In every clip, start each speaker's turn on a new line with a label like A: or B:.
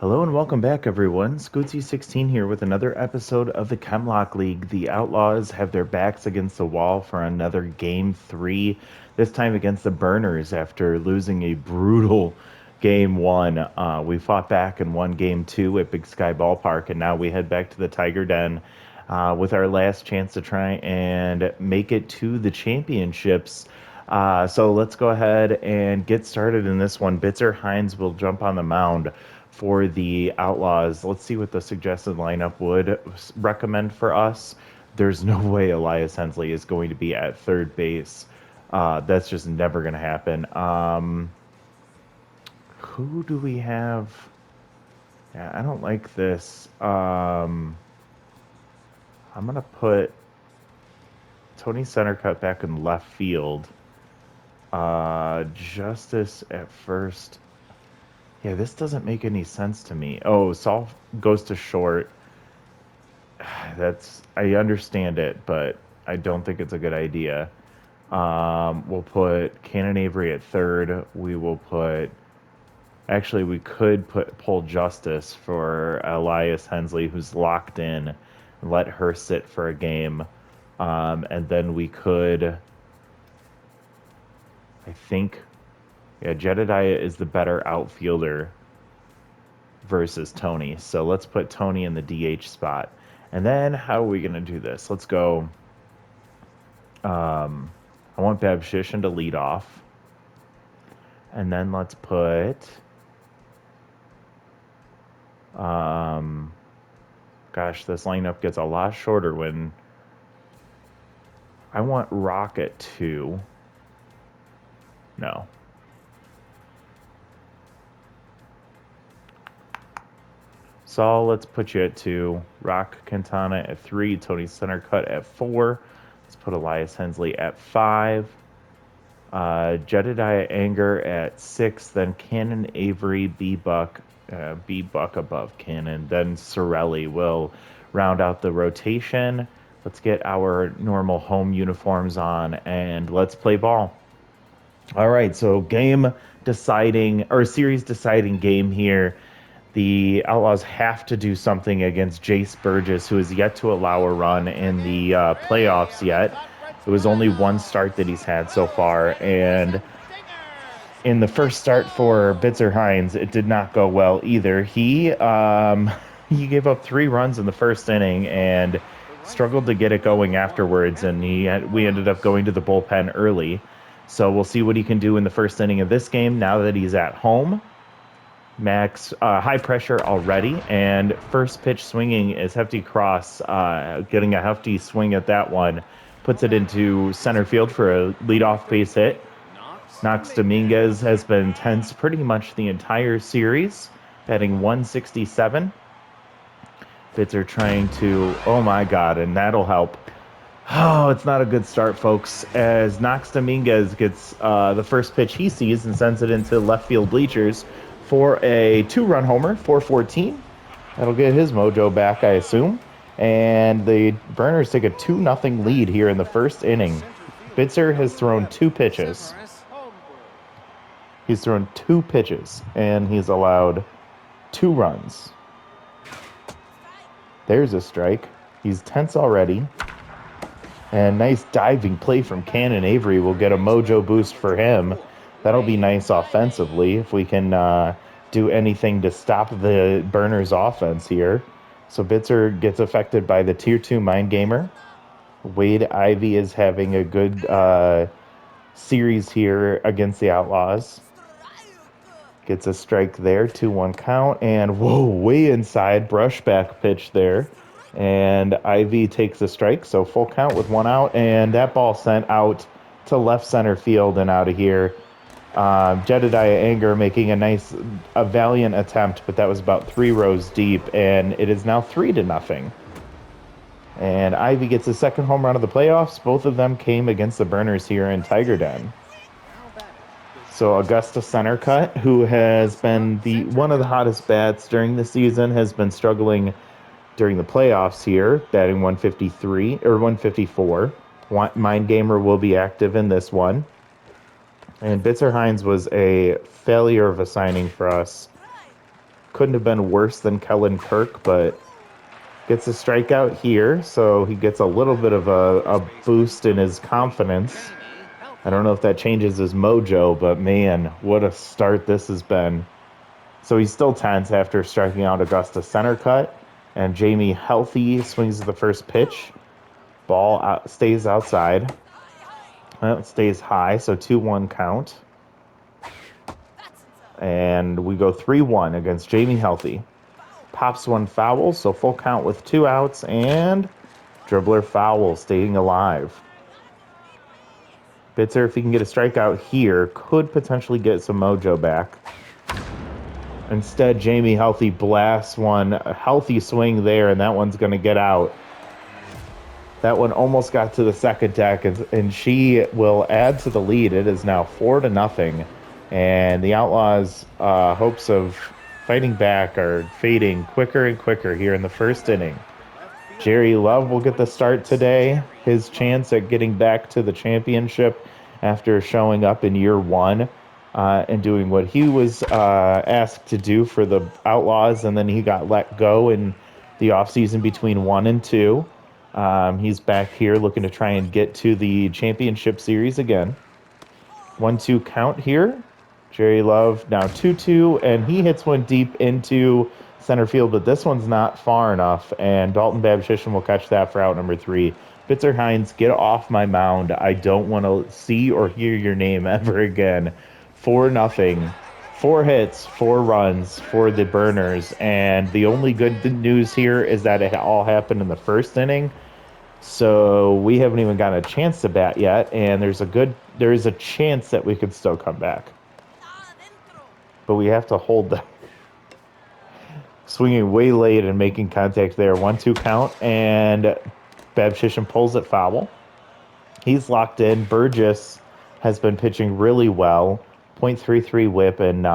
A: Hello and welcome back, everyone. Scootsy16 here with another episode of the Chemlock League. The Outlaws have their backs against the wall for another Game 3, this time against the Burners after losing a brutal Game 1. We fought back and won Game 2 at Big Sky Ballpark, and now we head back to the Tiger Den with our last chance to try and make it to the championships. So let's go ahead and get started in this one. Bitzer Hines will jump on the mound for the Outlaws. Let's see what the suggested lineup would recommend for us. There's no way Elias Hensley is going to be at third base. That's just never going to happen. Who do we have? Yeah, I don't like this. I'm going to put Tony Centercut back in left field. Justice at first. Yeah, this doesn't make any sense to me. Oh, Saul goes to short. I understand it, but I don't think it's a good idea. We'll put Cannon Avery at third. Actually, we could pull Justice for Elias Hensley, who's locked in, and let her sit for a game. And then we could, I think, yeah, Jedediah is the better outfielder versus Tony. So let's put Tony in the DH spot. And then how are we going to do this? Let's go. I want Babshishin to lead off. And then let's put gosh, this lineup gets a lot shorter when I want Rock at 2. No. Saul, let's put you at 2. Rock Quintana at 3. Tony Centercut at 4. Let's put Elias Hensley at 5. Jedediah Anger at 6. Then Cannon Avery, B-Buck above Cannon. Then Sorelli will round out the rotation. Let's get our normal home uniforms on and let's play ball. All right, so series deciding game here. The Outlaws have to do something against Jace Burgess, who has yet to allow a run in the playoffs yet. It was only one start that he's had so far, and in the first start for Bitzer Hines, it did not go well either. He gave up 3 runs in the first inning and struggled to get it going afterwards, and we ended up going to the bullpen early. So we'll see what he can do in the first inning of this game now that he's at home. Max, high pressure already, and first pitch swinging is Hefty Cross, getting a hefty swing at that one. Puts it into center field for a leadoff base hit. Knox Dominguez has been tense pretty much the entire series, batting 167. Bitzer trying to, oh my God, and that'll help. Oh, it's not a good start, folks, as Knox Dominguez gets the first pitch he sees and sends it into left field bleachers for a 2-run homer, 4-14. That'll get his mojo back, I assume. And the Burners take a 2-0 lead here in the first inning. Bitzer has thrown 2 pitches. He's thrown 2 pitches, and he's allowed 2 runs. There's a strike. He's tense already. And nice diving play from Cannon Avery will get a mojo boost for him. That'll be nice offensively if we can do anything to stop the Burners offense here. So Bitzer gets affected by the Tier 2 Mind Gamer. Wade Ivey is having a good series here against the Outlaws. Gets a strike there, 2-1 count. And whoa, way inside, brushback pitch there. And Ivy takes a strike, so full count with 1 out. And that ball sent out to left center field and out of here. Jedediah Anger making a valiant attempt, but that was about 3 rows deep, and it is now 3-0. And Ivy gets his second home run of the playoffs. Both of them came against the Burners here in Tiger Den. So Augusta Centercut, who has been one of the hottest bats during the season, has been struggling during the playoffs here, batting 153 or 154. Mind Gamer will be active in this one. And Bitzer Hines was a failure of a signing for us. couldn't have been worse than Kellen Kirk, but gets a strikeout here, so he gets a little bit of a boost in his confidence. I don't know if that changes his mojo, but man, what a start this has been. So he's still tense after striking out Augusta center cut, and Jamie Healthy swings the first pitch. Ball stays outside. Well, it stays high, so 2-1 count. And we go 3-1 against Jamie Healthy. Pops one foul, so full count with 2 outs, and dribbler foul, staying alive. Bitzer, if he can get a strikeout here, could potentially get some mojo back. Instead, Jamie Healthy blasts one, a healthy swing there, and that one's going to get out. That one almost got to the second deck, and she will add to the lead. It is now 4-0, and the Outlaws' hopes of fighting back are fading quicker and quicker here in the first inning. Jerry Love will get the start today. His chance at getting back to the championship after showing up in year one and doing what he was asked to do for the Outlaws, and then he got let go in the offseason between 1 and 2. He's back here looking to try and get to the championship series again. 1-2 count here. Jerry Love now 2-2, and he hits one deep into center field, but this one's not far enough, and Dalton Babshishin will catch that for out number 3. Bitzer Hines, get off my mound. I don't want to see or hear your name ever again. 4-0. 4 hits, 4 runs for the Burners, and the only good news here is that it all happened in the first inning, so we haven't even gotten a chance to bat yet, and there is a chance that we could still come back. But we have to hold them. Swinging way late and making contact there. 1-2 count, and Babshishin pulls it foul. He's locked in. Burgess has been pitching really well. .33 whip, and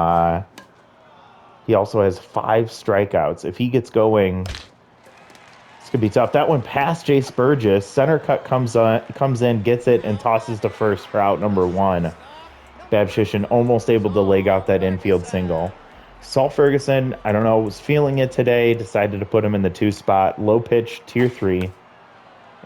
A: he also has 5 strikeouts. If he gets going, it's going to be tough. That one past Jace Burgess. Center cut comes in, gets it, and tosses to first for out number 1. Babshishin almost able to leg out that infield single. Saul Ferguson, I don't know, was feeling it today, decided to put him in the 2 spot. Low pitch, tier 3.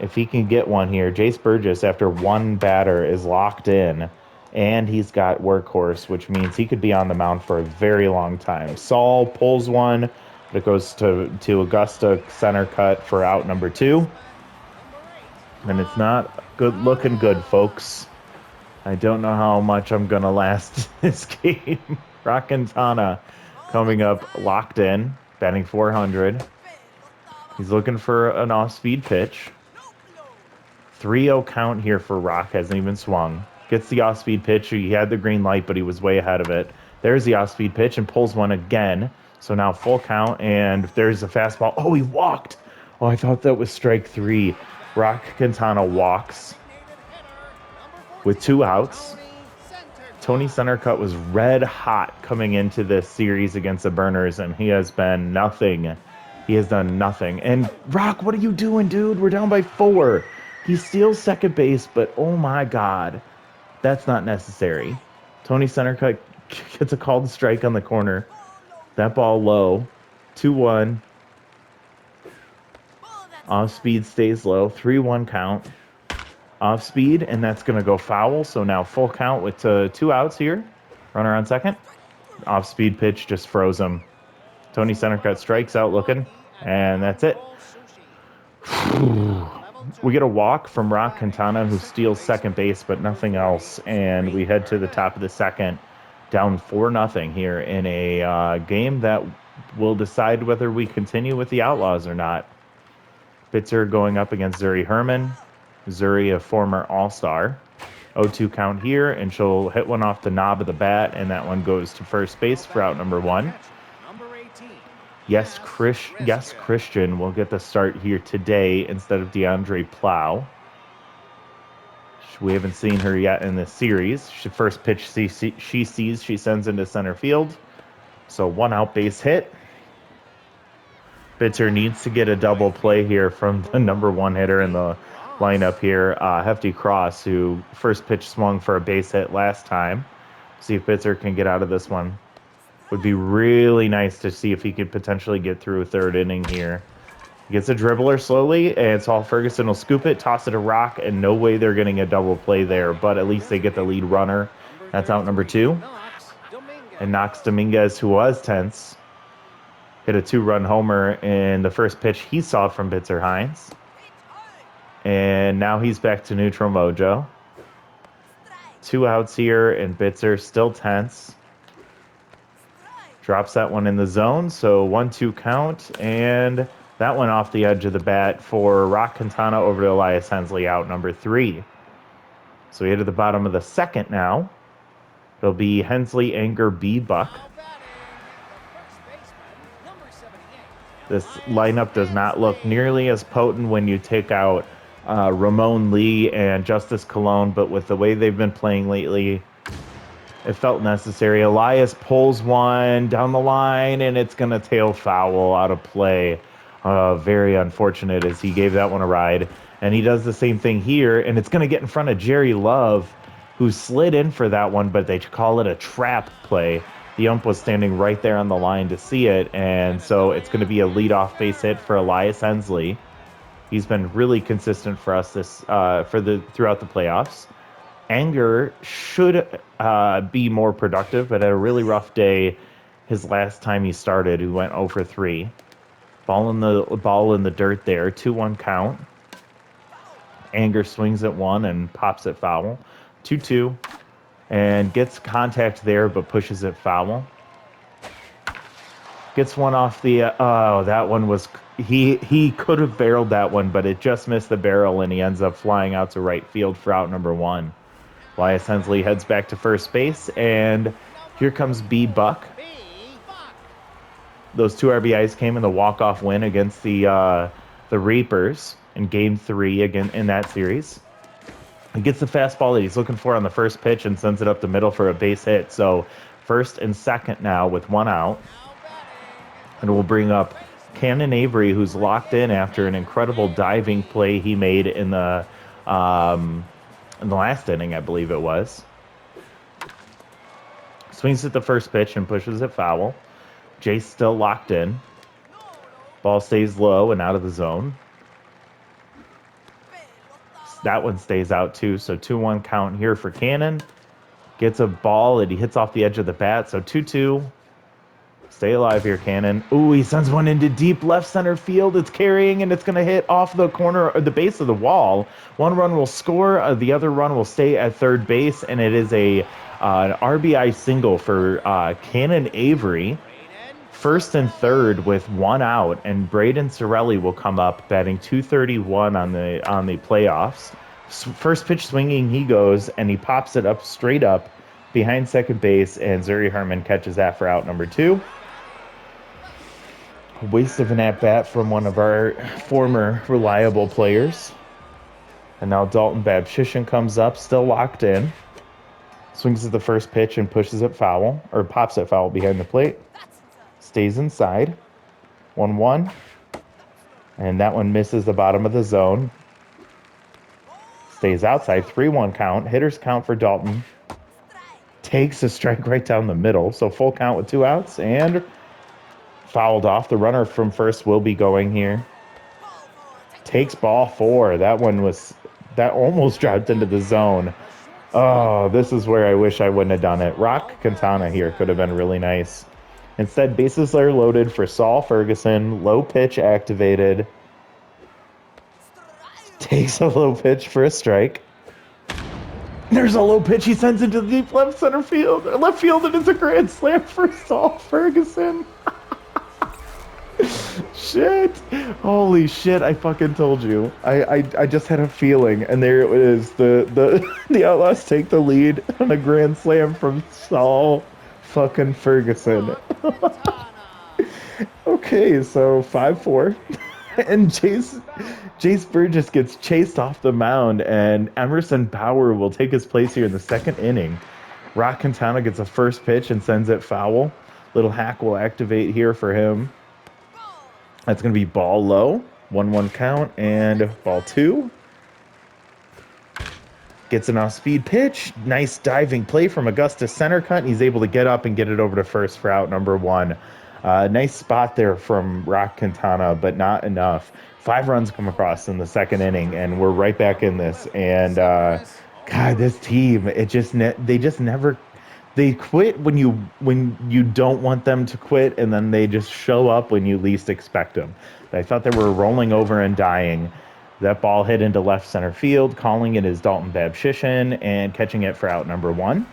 A: If he can get one here, Jace Burgess, after 1 batter, is locked in, and he's got workhorse, which means he could be on the mound for a very long time. Saul pulls one, but it goes to Augusta center cut for out number 2. And it's not looking good, folks. I don't know how much I'm going to last this game. Rock Quintana coming up, locked in, batting 400. He's looking for an off-speed pitch. 3-0 count here for Rock, hasn't even swung. Gets the off-speed pitch. He had the green light, but he was way ahead of it. There's the off-speed pitch and pulls one again. So now full count, and there's a fastball. Oh, he walked. Oh, I thought that was strike 3. Rock Quintana walks with 2 outs. Tony Centercut was red hot coming into this series against the Burners, and he has been nothing. He has done nothing. And Rock, what are you doing, dude? We're down by 4. He steals second base, but oh my God, that's not necessary. Tony Centercut gets a called strike on the corner. That ball low. 2-1. Off speed stays low. 3-1 count. Off speed, and that's going to go foul. So now full count with 2 outs here. Runner on second. Off speed pitch just froze him. Tony Centercut strikes out looking, and that's it. We get a walk from Rock Quintana, who steals second base, but nothing else. And we head to the top of the second, down 4-0 here in a game that will decide whether we continue with the Outlaws or not. Bitzer going up against Zuri Herman. Zuri, a former All-Star. 0-2 count here, and she'll hit one off the knob of the bat, and that one goes to first base for out number 1. Yes, Christian will get the start here today instead of DeAndre Plow. We haven't seen her yet in this series. First pitch she sees, she sends into center field. So 1 out base hit. Bitzer needs to get a double play here from the number 1 hitter in the lineup here, Hefty Cross, who first pitch swung for a base hit last time. See if Bitzer can get out of this one. Would be really nice to see if he could potentially get through a third inning here. He gets a dribbler slowly, and Saul Ferguson will scoop it, toss it to Rock, and no way they're getting a double play there, but at least they get the lead runner. That's out number 2. And Knox Dominguez, who was tense, hit a 2-run homer in the first pitch he saw from Bitzer Hines. And now he's back to neutral mojo. 2 outs here, and Bitzer still tense. Drops that one in the zone, so 1-2 count, and that one off the edge of the bat for Rock Quintana over to Elias Hensley, out number 3. So we hit to the bottom of the second now. It'll be Hensley, Anger, B. Buck. This lineup does not look nearly as potent when you take out Ramon Lee and Justice Colon, but with the way they've been playing lately, it felt necessary. Elias pulls one down the line, and it's going to tail foul out of play. Very unfortunate as he gave that one a ride. And he does the same thing here, and it's going to get in front of Jerry Love, who slid in for that one, but they call it a trap play. The ump was standing right there on the line to see it, and so it's going to be a leadoff base hit for Elias Hensley. He's been really consistent for us throughout the playoffs. Anger should be more productive, but had a really rough day his last time he started. He went 0 for 3. Ball in the dirt there. 2-1 count. Anger swings at 1 and pops it foul. 2-2. And gets contact there, but pushes it foul. Gets one off the... that one was... He could have barreled that one, but it just missed the barrel, and he ends up flying out to right field for out number 1. Elias Hensley heads back to first base, and here comes B. Buck. Those 2 RBIs came in the walk-off win against the Reapers in Game 3 again in that series. He gets the fastball that he's looking for on the first pitch and sends it up the middle for a base hit. So first and second now with 1 out. And we'll bring up Cannon Avery, who's locked in after an incredible diving play he made in the last inning, I believe it was. Swings at the first pitch and pushes it foul. Jace still locked in. Ball stays low and out of the zone. That one stays out too, so 2-1 count here for Cannon. Gets a ball that he hits off the edge of the bat, so 2-2. Stay alive here, Cannon. Ooh, he sends one into deep left center field. It's carrying, and it's going to hit off the corner, or the base of the wall. 1 run will score. The other run will stay at third base, and it is an RBI single for Cannon Avery. First and third with 1 out, and Braden Sorelli will come up batting .231 on the playoffs. First pitch swinging, he goes, and he pops it up straight up behind second base, and Zuri Herman catches that for out number 2. A waste of an at-bat from one of our former reliable players. And now Dalton Babshishin comes up, still locked in. Swings at the first pitch and pushes it foul, or pops it foul behind the plate. Stays inside. 1-1. And that one misses the bottom of the zone. Stays outside. 3-1 count. Hitters count for Dalton. Takes a strike right down the middle. So full count with 2 outs. And fouled off. The runner from first will be going here. Takes ball 4. That almost dropped into the zone. Oh, this is where I wish I wouldn't have done it. Rock Quintana here could have been really nice. Instead, bases are loaded for Saul Ferguson. Low pitch activated. Takes a low pitch for a strike. There's a low pitch he sends into the deep left center field. Left field, and it's a grand slam for Saul Ferguson. Shit. Holy shit, I fucking told you. I just had a feeling, and there it is. The Outlaws take the lead on a grand slam from Saul fucking Ferguson. Okay, so 5-4. And Jace Burgess gets chased off the mound, and Emerson Bauer will take his place here in the second inning. Rock Quintana gets a first pitch and sends it foul. Little hack will activate here for him. That's going to be ball low. 1-1 count and ball 2. Gets an off-speed pitch. Nice diving play from Augustus center cut. And he's able to get up and get it over to first for out number 1. Nice spot there from Rock Quintana, but not enough. 5 runs come across in the second inning, and we're right back in this. And God, this team, they just never. They quit when you don't want them to quit, and then they just show up when you least expect them. I thought they were rolling over and dying. That ball hit into left center field. Calling it is Dalton Babshishin and catching it for out number 1.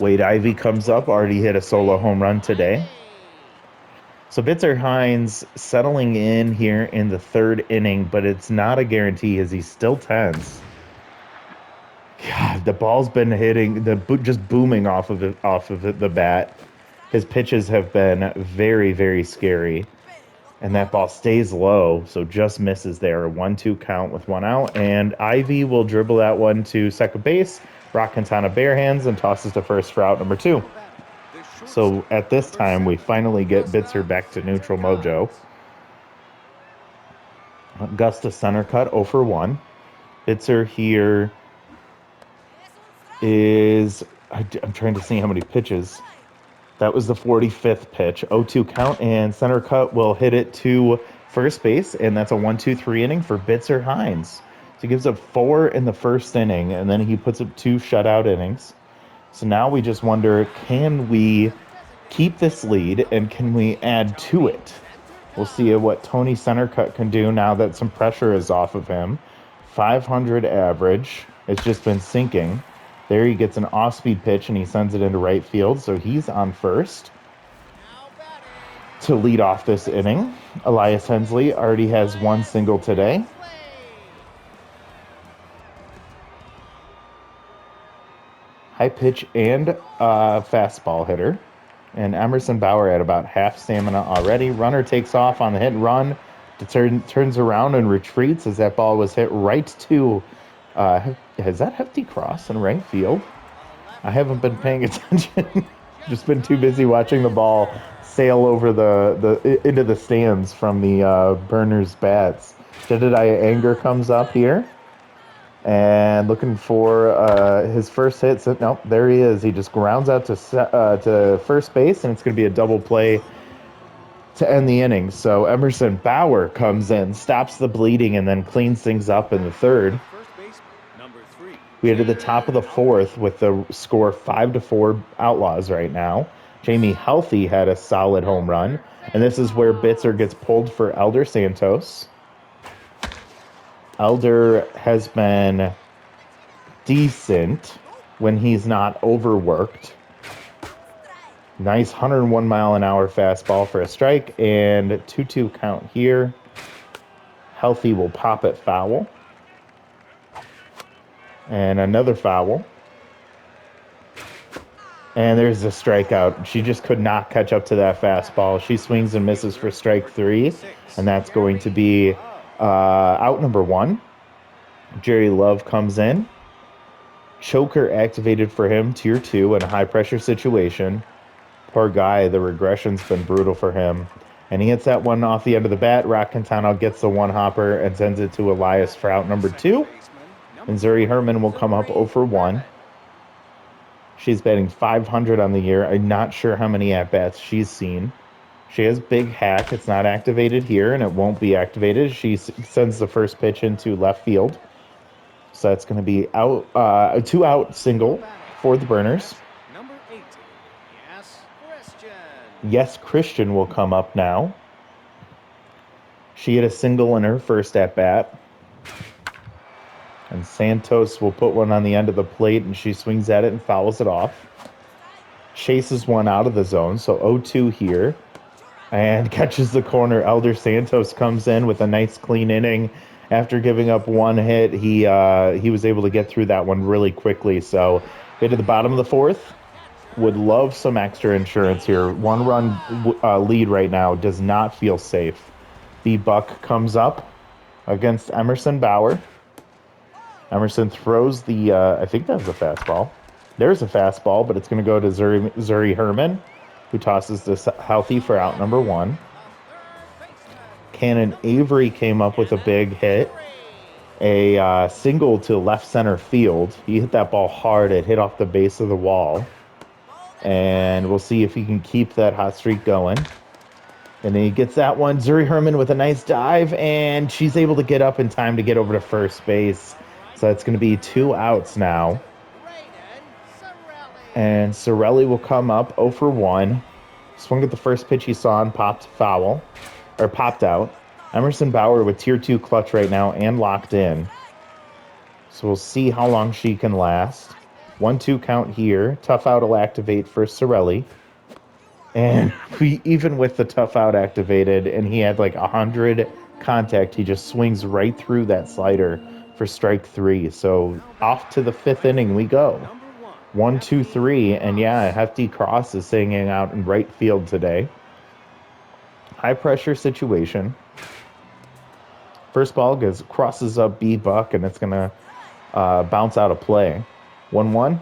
A: Wade Ivey comes up, already hit a solo home run today. So Bitzer Hines settling in here in the 3rd inning, but it's not a guarantee as he's still tense. God, the ball's been hitting, just booming off of the bat. His pitches have been very, very scary. And that ball stays low, so just misses there. A 1-2 count with 1 out. And Ivy will dribble that one to second base. Rock Quintana bare hands and tosses to first for out number 2. So at this time, we finally get Bitzer back to neutral mojo. Augusta center cut 0 for 1. Bitzer here is... I'm trying to see how many pitches. That was the 45th pitch. 0-2 count, and center cut will hit it to first base, and that's a 1-2-3 inning for Bitzer Hines. So he gives up 4 in the first inning, and then he puts up 2 shutout innings. So now we just wonder, can we keep this lead, and can we add to it? We'll see what Tony Centercut can do now that some pressure is off of him. 500 average. It's just been sinking. There he gets an off-speed pitch, and he sends it into right field, so he's on first. To lead off this inning, Elias Hensley already has 1 single today. High pitch and fastball hitter. And Emerson Bauer at about half stamina already. Runner takes off on the hit and run. Turns around and retreats as that ball was hit right to... has that Hefty Cross in right field? I haven't been paying attention. Just been too busy watching the ball sail over into the stands from the Burners bats. Jedediah Anger comes up here and looking for his first hit. So, nope, there he is. He just grounds out to first base, and it's going to be a double play to end the inning. So Emerson Bauer comes in, stops the bleeding, and then cleans things up in the 3rd. We are to the top of the 4th with the score 5-4 Outlaws right now. Jamie Healthy had a solid home run. And this is where Bitzer gets pulled for Elder Santos. Elder has been decent when he's not overworked. Nice 101 mile an hour fastball for a strike, and 2-2 count here. Healthy will pop it foul. And another foul. And there's a strikeout. She just could not catch up to that fastball. She swings and misses for strike 3. And that's going to be out number 1. Jerry Love comes in. Choker activated for him, tier 2 in a high pressure situation. Poor guy, the regression's been brutal for him. And he hits that one off the end of the bat. Rock Quintana gets the one hopper and sends it to Elias for out number 2. And Zuri Herman will come up 0 for 1. She's batting 500 on the year. I'm not sure how many at-bats she's seen. She has big hack. It's not activated here, and it won't be activated. She sends the first pitch into left field. So that's going to be out, a 2-out single for the Burners.
B: Number 8, Yes Christian.
A: Yes Christian will come up now. She hit a single in her first at-bat. And Santos will put one on the end of the plate, and she swings at it and fouls it off. Chases one out of the zone, so 0-2 here. And catches the corner. Elder Santos comes in with a nice clean inning. After giving up 1 hit, he was able to get through that one really quickly. So hit to the bottom of the 4th. Would love some extra insurance here. 1-run lead right now does not feel safe. B-Buck comes up against Emerson Bauer. Emerson throws the, I think that's a fastball. There's a fastball, but it's going to go to Zuri Herman, who tosses this Healthy for out number 1. Cannon Avery came up with a big hit. a single to left center field. He hit that ball hard. It hit off the base of the wall. And we'll see if he can keep that hot streak going. And then he gets that one. Zuri Herman with a nice dive, and she's able to get up in time to get over to first base. So that's going to be 2 outs now. And Sorelli will come up 0 for 1. Swung at the first pitch he saw and popped foul, or popped out. Emerson Bauer with tier 2 clutch right now and locked in. So we'll see how long she can last. 1-2 count here. Tough out will activate for Sorelli. And even with the tough out activated, and he had like 100 contact, he just swings right through that slider for strike 3. So off to the 5th inning we go. 1, 2, 3, and yeah, Hefty Cross is singing out in right field today. High pressure situation. First ball crosses up B Buck, and it's gonna bounce out of play. 1-1.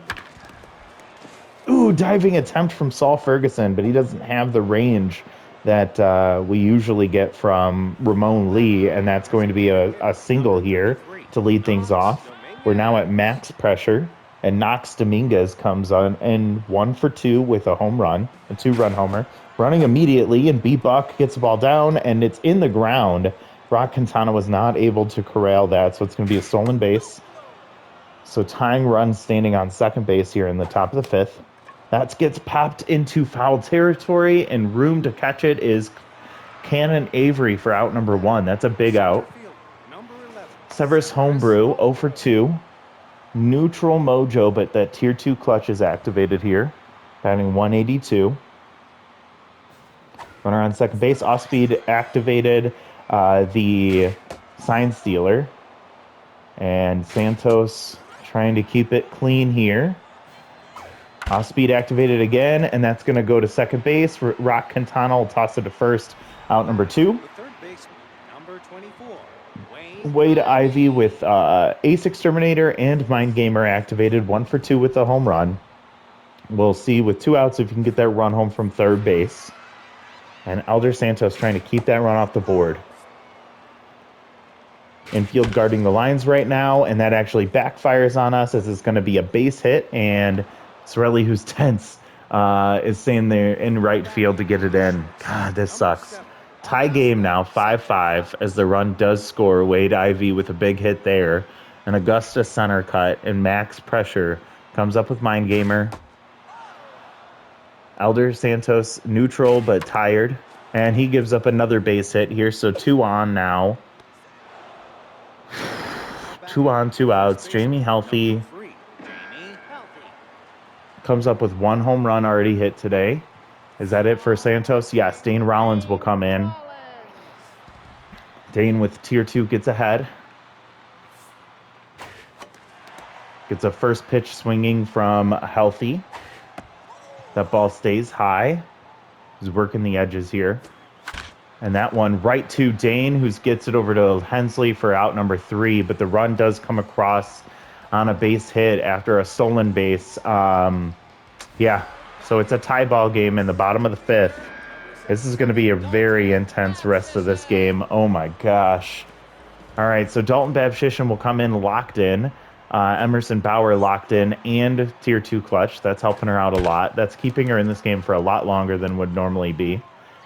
A: Ooh, diving attempt from Saul Ferguson, but he doesn't have the range that we usually get from Ramon Lee, and that's going to be a single here to lead things off. We're now at max pressure, and Knox Dominguez comes on and 1 for 2 with a home run, a 2-run homer. Running immediately, and B-Buck gets the ball down, and it's in the ground. Rock Quintana was not able to corral that, so it's going to be a stolen base. So tying run standing on second base here in the top of the 5th. That gets popped into foul territory, and room to catch it is Cannon Avery for out number 1. That's a big out. Severus Homebrew, 0 for 2. Neutral mojo, but that tier 2 clutch is activated here. Batting 182. Runner on second base. Off-speed activated the sign stealer. And Santos trying to keep it clean here. Off-speed activated again, and that's going to go to second base. Rock Quintana will toss it to first. Out number 2.
B: Third baseman, number 24,
A: Wade Ivy with Ace Exterminator and Mind Gamer activated. 1 for 2 with the home run. We'll see with 2 outs if you can get that run home from third base. And Elder Santos trying to keep that run off the board. Infield guarding the lines right now, and that actually backfires on us as it's going to be a base hit, and Sorelli, who's tense, is staying there in right field to get it in. God, this sucks. Tie game now, 5-5, as the run does score. Wade Ivy with a big hit there. An Augusta center cut, and max pressure comes up with Mind Gamer. Elder Santos neutral but tired, and he gives up another base hit here, so 2 on now. 2 on, 2 outs. Jamie Healthy comes up with 1 home run already hit today. Is that it for Santos? Yes, Dane Rollins will come in. Dane with tier 2 gets ahead. Gets a first pitch swinging from Healthy. That ball stays high. He's working the edges here. And that one right to Dane, who gets it over to Hensley for out number 3. But the run does come across on a base hit after a stolen base. Yeah, so it's a tie ball game in the bottom of the 5th. This is going to be a very intense rest of this game. Oh my gosh. All right, so Dalton Babshishin will come in locked in. Emerson Bauer locked in and tier 2 clutch. That's helping her out a lot. That's keeping her in this game for a lot longer than would normally be.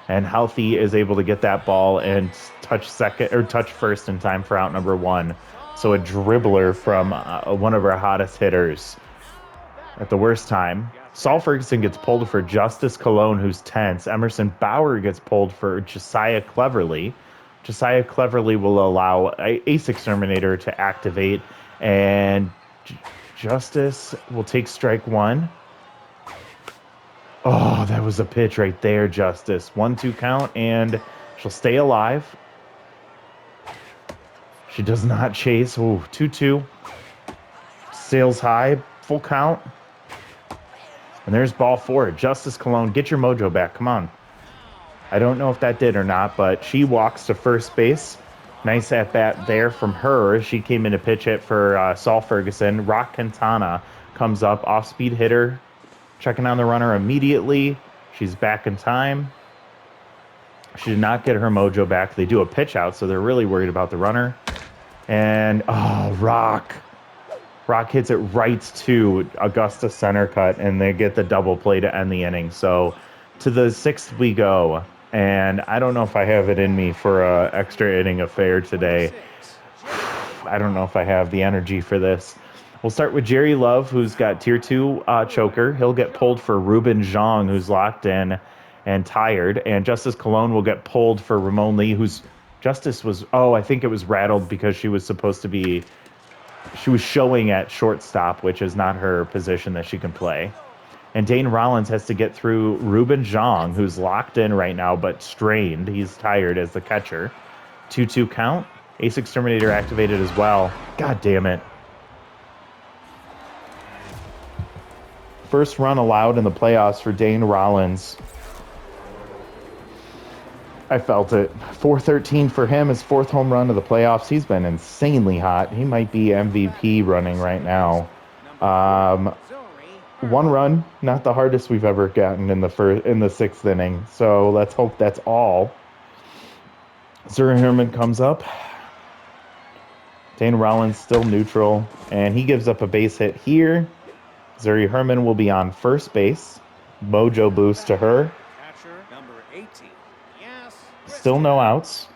A: And Healthy is able to get that ball and touch first in time for out number 1. So a dribbler from one of our hottest hitters at the worst time. Saul Ferguson gets pulled for Justice Cologne, who's tense. Emerson Bauer gets pulled for Josiah Cleverly. Josiah Cleverly will allow Ace Exterminator to activate, and Justice will take strike 1. Oh, that was a pitch right there, Justice. 1-2 count, and she'll stay alive. She does not chase. Oh, 2-2. Sails high, full count. And there's ball 4. Justice Cologne, get your mojo back. Come on. I don't know if that did or not, but she walks to first base. Nice at-bat there from her. She came in to pitch hit for Saul Ferguson. Rock Quintana comes up, off-speed hitter. Checking on the runner immediately. She's back in time. She did not get her mojo back. They do a pitch out, so they're really worried about the runner. And, oh, Rock. Rock hits it right to Augusta center cut, and they get the double play to end the inning. So to the 6th we go. And I don't know if I have it in me for a extra inning affair today. I don't know if I have the energy for this. We'll start with Jerry Love, who's got tier 2 choker. He'll get pulled for Ruben Zhang, who's locked in and tired. And Justice Cologne will get pulled for Ramon Lee, who's Justice was, I think it was rattled because she was showing at shortstop, which is not her position that she can play. And Dane Rollins has to get through Ruben Zhang, who's locked in right now but strained. He's tired as the catcher. 2-2 count. Ace Exterminator activated as well. God damn it. First run allowed in the playoffs for Dane Rollins. I felt it. 413 for him, his 4th home run of the playoffs. He's been insanely hot. He might be MVP running right now. 1 run, not the hardest we've ever gotten in the 6th inning. So let's hope that's all. Zuri Herman comes up. Dane Rollins still neutral, and he gives up a base hit here. Zuri Herman will be on first base. Mojo boost to her.
B: Catcher number 18. Yes.
A: Still no outs.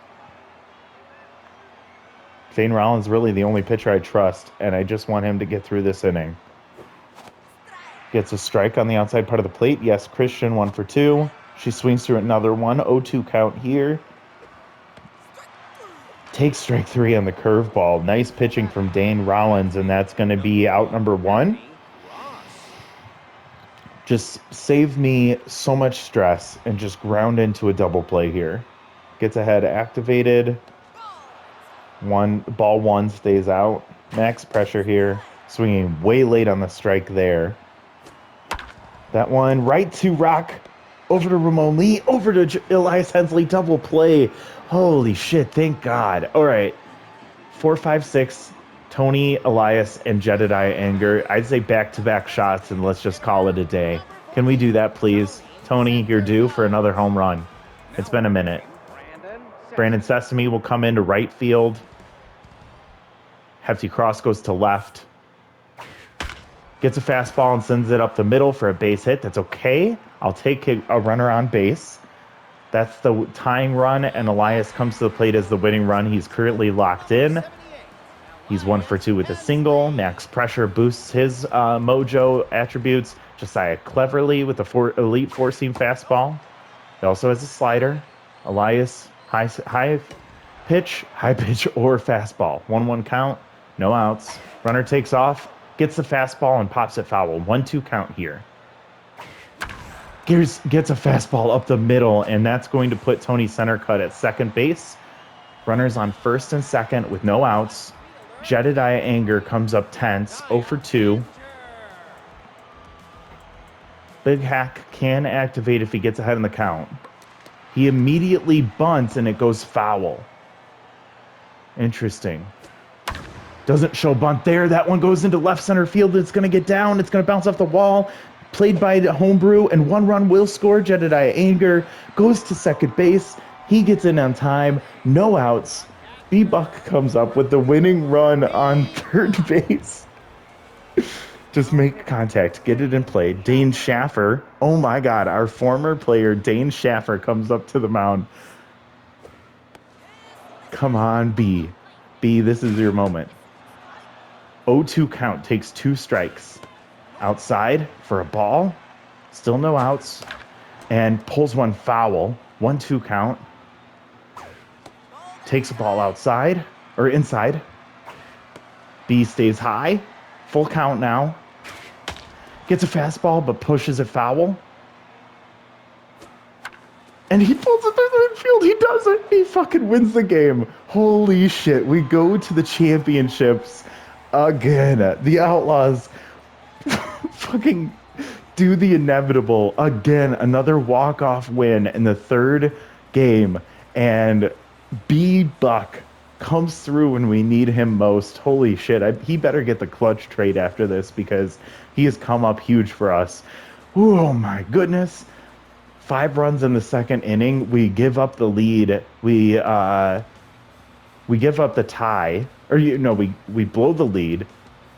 A: Dane Rollins really the only pitcher I trust, and I just want him to get through this inning. Gets a strike on the outside part of the plate. Yes, Christian, 1 for 2. She swings through another one. 0-2 count here. Takes strike 3 on the curveball. Nice pitching from Dane Rollins, and that's going to be out number 1. Just save me so much stress and just ground into a double play here. Gets ahead, activated. Ball 1 stays out. Max pressure here. Swinging way late on the strike there. That one right to Rock. Over to Ramon Lee. Over to Elias Hensley. Double play. Holy shit, thank God. All right. 4, 5, 6. Tony, Elias, and Jedediah Anger. I'd say back-to-back shots, and let's just call it a day. Can we do that, please? Tony, you're due for another home run. It's been a minute. Brandon Sesame will come into right field. Hefty Cross goes to left. Gets a fastball and sends it up the middle for a base hit. That's okay. I'll take a runner on base. That's the tying run, and Elias comes to the plate as the winning run. He's currently locked in. He's 1 for 2 with a single. Max pressure boosts his mojo attributes. Josiah cleverly with the elite 4-seam fastball. He also has a slider. Elias, high pitch or fastball. 1-1 count, no outs. Runner takes off, gets the fastball and pops it foul. 1-2 count here. Gets a fastball up the middle, and that's going to put Tony center cut at second base. Runners on first and second with no outs. Jedediah Anger comes up tense, 0 for 2. Big Hack can activate if he gets ahead in the count. He immediately bunts, and it goes foul. Interesting. Doesn't show bunt there. That one goes into left center field. It's going to get down. It's going to bounce off the wall. Played by the Homebrew, and 1 run will score. Jedediah Anger goes to second base. He gets in on time. No outs. B-Buck comes up with the winning run on third base. Just make contact. Get it in play. Dane Schaffer. Oh my God. Our former player, Dane Schaffer, comes up to the mound. Come on, B. B, this is your moment. 0-2 count. Takes 2 strikes. Outside for a ball. Still no outs. And pulls one foul. 1-2 count. Takes a ball outside, or inside. B stays high. Full count now. Gets a fastball, but pushes it foul. And he pulls it through the infield. He does it. He fucking wins the game. Holy shit. We go to the championships again. The Outlaws fucking do the inevitable again. Another walk-off win in the 3rd game. And B-Buck comes through when we need him most. Holy shit. He better get the clutch trade after this because he has come up huge for us. Oh my goodness. 5 runs in the 2nd inning. We give up the lead. We give up the tie. Or we blow the lead,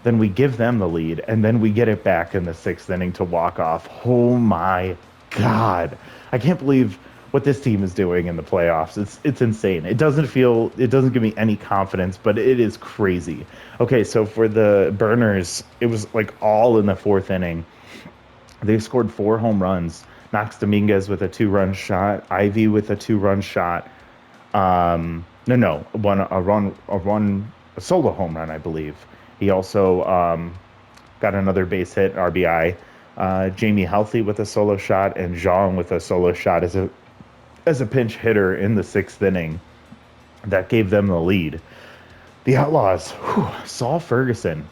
A: then we give them the lead, and then we get it back in the sixth inning to walk off. Oh my God. I can't believe what this team is doing in the playoffs. It's insane. It doesn't give me any confidence, but it is crazy. Okay, so for the Burners, it was like all in the fourth inning. They scored 4 home runs. Knox Dominguez with a 2-run shot, Ivy with a 2-run shot. No, a solo home run, I believe. He also got another base hit, RBI. Jamie Healthy with a solo shot, and Zhang with a solo shot as a pinch hitter in the sixth inning. That gave them the lead. The Outlaws, Saul Ferguson.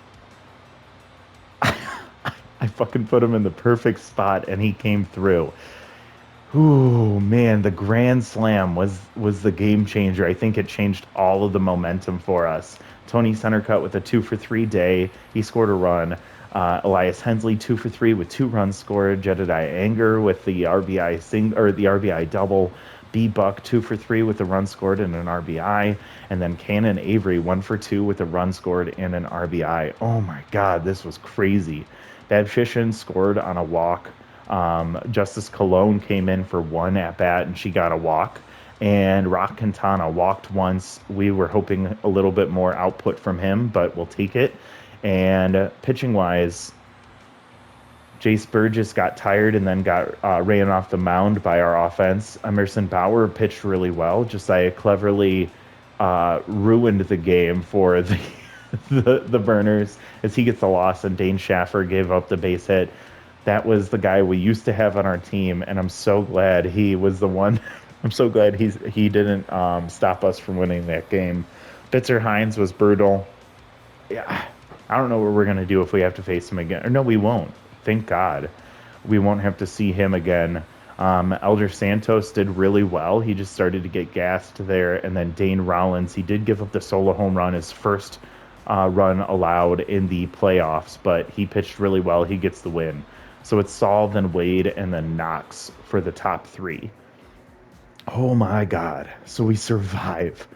A: I fucking put him in the perfect spot, and he came through. Ooh, man, the grand slam was the game changer. I think it changed all of the momentum for us. Tony Centercut with a 2-for-3 day. He scored a run. Elias Hensley 2-for-3 with 2 runs scored. Jedediah Anger with the RBI double. B Buck 2-for-3 with a run scored and an RBI, and then Cannon Avery 1-for-2 with a run scored and an RBI. Oh my God, this was crazy. Babshishin scored on a walk. Justice Cologne came in for 1 at bat and she got a walk. And Rock Quintana walked once. We were hoping a little bit more output from him, but we'll take it. And pitching wise, Jace Burgess got tired and then got ran off the mound by our offense. Emerson Bauer pitched really well. Josiah cleverly ruined the game for the Burners as he gets the loss, and Dane Schaffer gave up the base hit. That was the guy we used to have on our team, and I'm so glad he was the one. I'm so glad he didn't stop us from winning that game. Bitzer Hines was brutal. Yeah, I don't know what we're gonna do if we have to face him again. Or no, we won't. Thank God, we won't have to see him again. Elder Santos did really well. He just started to get gassed there, and then Dane Rollins, he did give up the solo home run, his first run allowed in the playoffs, but he pitched really well. He gets the win. So it's Saul, then Wade, and then Knox for the top 3. Oh my God. So we survive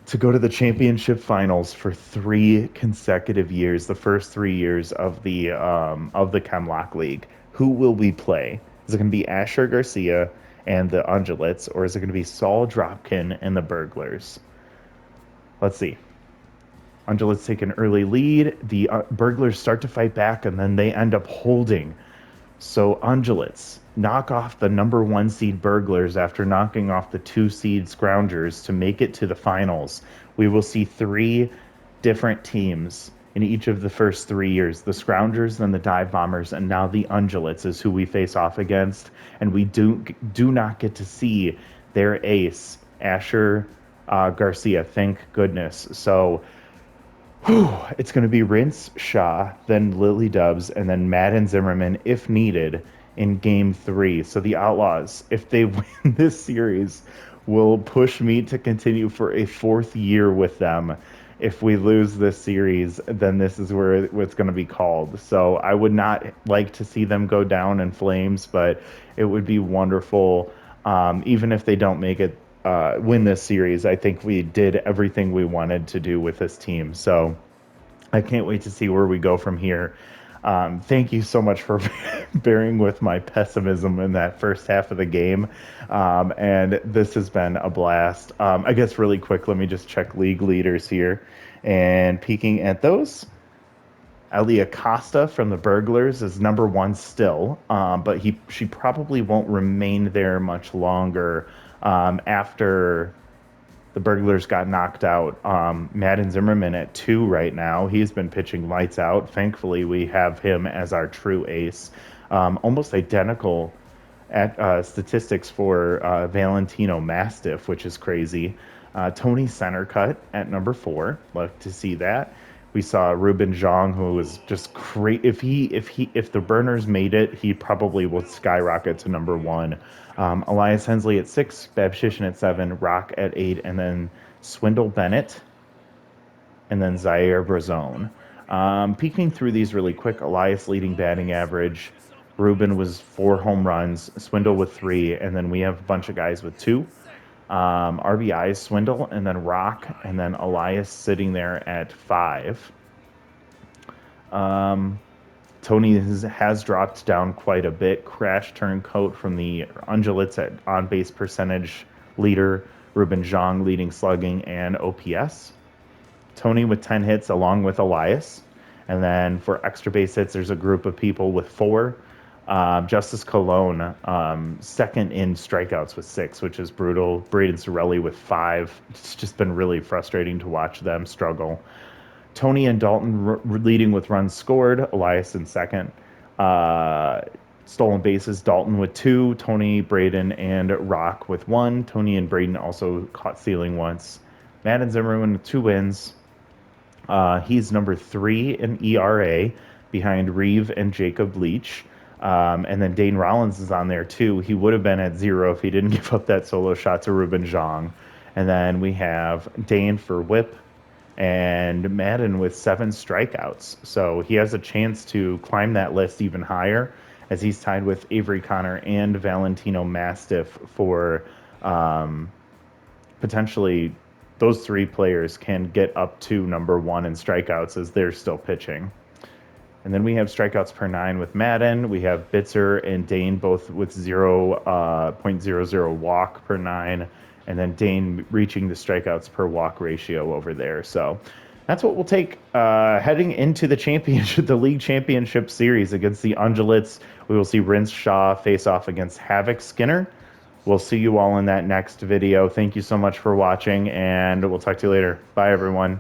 A: to go to the championship finals for 3 consecutive years, the first 3 years of the Chemlock League. Who will we play? Is it going to be Asher Garcia and the Undulates, or is it going to be Saul Dropkin and the Burglars? Let's see. Undulates take an early lead. The Burglars start to fight back, and then they end up holding. So Undulates knock off the number 1 seed Burglars after knocking off the 2 seed Scroungers to make it to the finals. We will see 3 different teams in each of the first 3 years. The Scroungers, then the Dive Bombers, and now the Undulates is who we face off against. And we do not get to see their ace, Asher Garcia. Thank goodness. So it's going to be Rince Shaw, then Lily Dubs, and then Madden Zimmerman, if needed, in Game 3. So the Outlaws, if they win this series, will push me to continue for a 4th year with them. If we lose this series, then this is where it's going to be called. So I would not like to see them go down in flames, but it would be wonderful. Even if they don't make it, win this series, I think we did everything we wanted to do with this team. So I can't wait to see where we go from here. Thank you so much for bearing with my pessimism in that first half of the game. And this has been a blast. I guess really quick, let me just check league leaders here. And peeking at those, Ellie Acosta from the Burglars is number 1 still, but she probably won't remain there much longer after the Burglars got knocked out. Madden Zimmerman at 2 right now. He's been pitching lights out. Thankfully, we have him as our true ace. Almost identical at statistics for Valentino Mastiff, which is crazy. Tony Centercut at number 4. Love to see that. We saw Ruben Zhang, who was just great. If the Burners made it, he probably will skyrocket to number 1. Elias Hensley at 6, Babshishin at 7, Rock at 8, and then Swindle Bennett, and then Zaire Brazone. Peeking through these really quick, Elias leading batting average. Ruben was 4 home runs, Swindle with 3, and then we have a bunch of guys with 2. RBI Swindle, and then Rock, and then Elias sitting there at 5. Tony has dropped down quite a bit. Crash Turncoat from the Undulates at on-base percentage leader. Ruben Zhang leading slugging and OPS. Tony with 10 hits along with Elias. And then for extra base hits, there's a group of people with 4. Justice Colon, second in strikeouts with 6, which is brutal. Braden Sorelli with 5. It's just been really frustrating to watch them struggle. Tony and Dalton leading with runs scored. Elias in second. Stolen bases, Dalton with 2. Tony, Braden, and Rock with 1. Tony and Braden also caught stealing once. Madden Zimmerman with 2 wins. He's number 3 in ERA behind Reeve and Jacob Leach. And then Dane Rollins is on there too. He would have been at 0 if he didn't give up that solo shot to Ruben Zhang. And then we have Dane for whip and Madden with 7 strikeouts. So he has a chance to climb that list even higher, as he's tied with Avery Connor and Valentino Mastiff for potentially those 3 players can get up to number 1 in strikeouts as they're still pitching. And then we have strikeouts per 9 with Madden. We have Bitzer and Dane both with 0.00 walk per 9. And then Dane reaching the strikeouts per walk ratio over there. So that's what we'll take heading into the championship, the league championship series against the Undulates. We will see Rince Shaw face off against Havoc Skinner. We'll see you all in that next video. Thank you so much for watching, and we'll talk to you later. Bye, everyone.